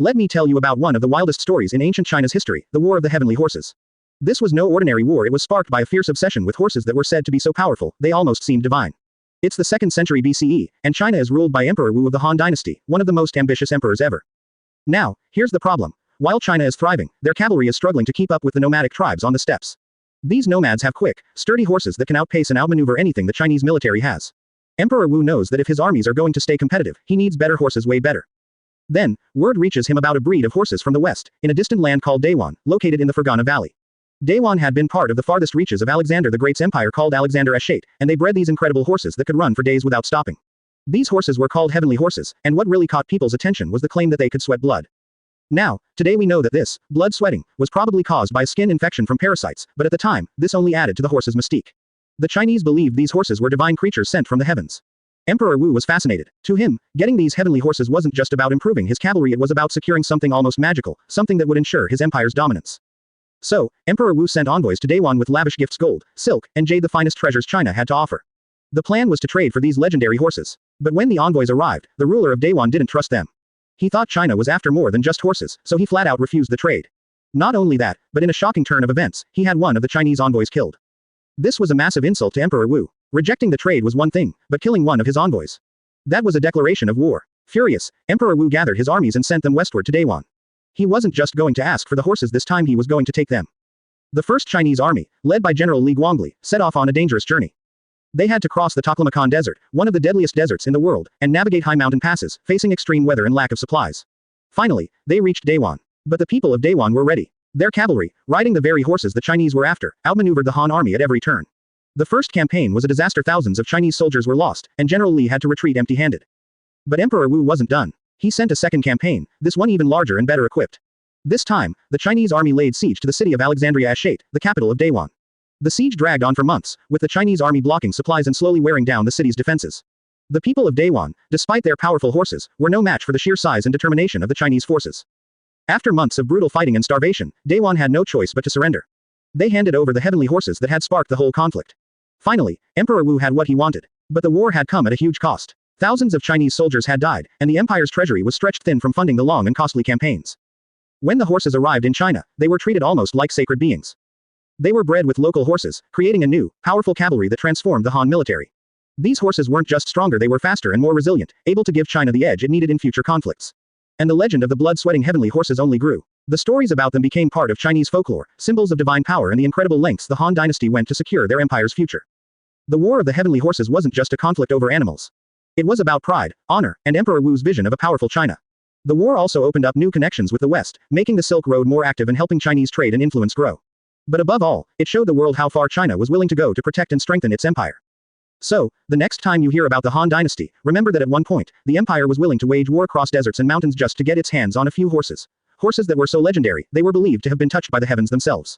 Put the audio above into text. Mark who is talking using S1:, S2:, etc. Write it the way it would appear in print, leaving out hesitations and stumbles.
S1: Let me tell you about one of the wildest stories in ancient China's history, the War of the Heavenly Horses. This was no ordinary war. It was sparked by a fierce obsession with horses that were said to be so powerful, they almost seemed divine. It's the 2nd century BCE, and China is ruled by Emperor Wu of the Han Dynasty, one of the most ambitious emperors ever. Now, here's the problem. While China is thriving, their cavalry is struggling to keep up with the nomadic tribes on the steppes. These nomads have quick, sturdy horses that can outpace and outmaneuver anything the Chinese military has. Emperor Wu knows that if his armies are going to stay competitive, he needs better horses, way better. Then, word reaches him about a breed of horses from the west, in a distant land called Dayuan, located in the Fergana Valley. Dayuan had been part of the farthest reaches of Alexander the Great's empire called Alexander Ashate, and they bred these incredible horses that could run for days without stopping. These horses were called heavenly horses, and what really caught people's attention was the claim that they could sweat blood. Now, today we know that this, blood sweating, was probably caused by a skin infection from parasites, but at the time, this only added to the horses' mystique. The Chinese believed these horses were divine creatures sent from the heavens. Emperor Wu was fascinated. To him, getting these heavenly horses wasn't just about improving his cavalry, it was about securing something almost magical, something that would ensure his empire's dominance. So, Emperor Wu sent envoys to Dayuan with lavish gifts, gold, silk, and jade, the finest treasures China had to offer. The plan was to trade for these legendary horses. But when the envoys arrived, the ruler of Dayuan didn't trust them. He thought China was after more than just horses, so he flat out refused the trade. Not only that, but in a shocking turn of events, he had one of the Chinese envoys killed. This was a massive insult to Emperor Wu. Rejecting the trade was one thing, but killing one of his envoys. That was a declaration of war. Furious, Emperor Wu gathered his armies and sent them westward to Dayuan. He wasn't just going to ask for the horses this time, he was going to take them. The first Chinese army, led by General Li Guangli, set off on a dangerous journey. They had to cross the Taklamakan Desert, one of the deadliest deserts in the world, and navigate high mountain passes, facing extreme weather and lack of supplies. Finally, they reached Dayuan. But the people of Dayuan were ready. Their cavalry, riding the very horses the Chinese were after, outmaneuvered the Han army at every turn. The first campaign was a disaster. Thousands of Chinese soldiers were lost, and General Li had to retreat empty-handed. But Emperor Wu wasn't done. He sent a second campaign, this one even larger and better equipped. This time, the Chinese army laid siege to the city of Alexandria Ashate, the capital of Dayuan. The siege dragged on for months, with the Chinese army blocking supplies and slowly wearing down the city's defenses. The people of Dayuan, despite their powerful horses, were no match for the sheer size and determination of the Chinese forces. After months of brutal fighting and starvation, Dayuan had no choice but to surrender. They handed over the heavenly horses that had sparked the whole conflict. Finally, Emperor Wu had what he wanted. But the war had come at a huge cost. Thousands of Chinese soldiers had died, and the empire's treasury was stretched thin from funding the long and costly campaigns. When the horses arrived in China, they were treated almost like sacred beings. They were bred with local horses, creating a new, powerful cavalry that transformed the Han military. These horses weren't just stronger, they were faster and more resilient, able to give China the edge it needed in future conflicts. And the legend of the blood-sweating heavenly horses only grew. The stories about them became part of Chinese folklore, symbols of divine power and the incredible lengths the Han dynasty went to secure their empire's future. The War of the Heavenly Horses wasn't just a conflict over animals. It was about pride, honor, and Emperor Wu's vision of a powerful China. The war also opened up new connections with the West, making the Silk Road more active and helping Chinese trade and influence grow. But above all, it showed the world how far China was willing to go to protect and strengthen its empire. So, the next time you hear about the Han dynasty, remember that at one point, the empire was willing to wage war across deserts and mountains just to get its hands on a few horses. Horses that were so legendary, they were believed to have been touched by the heavens themselves.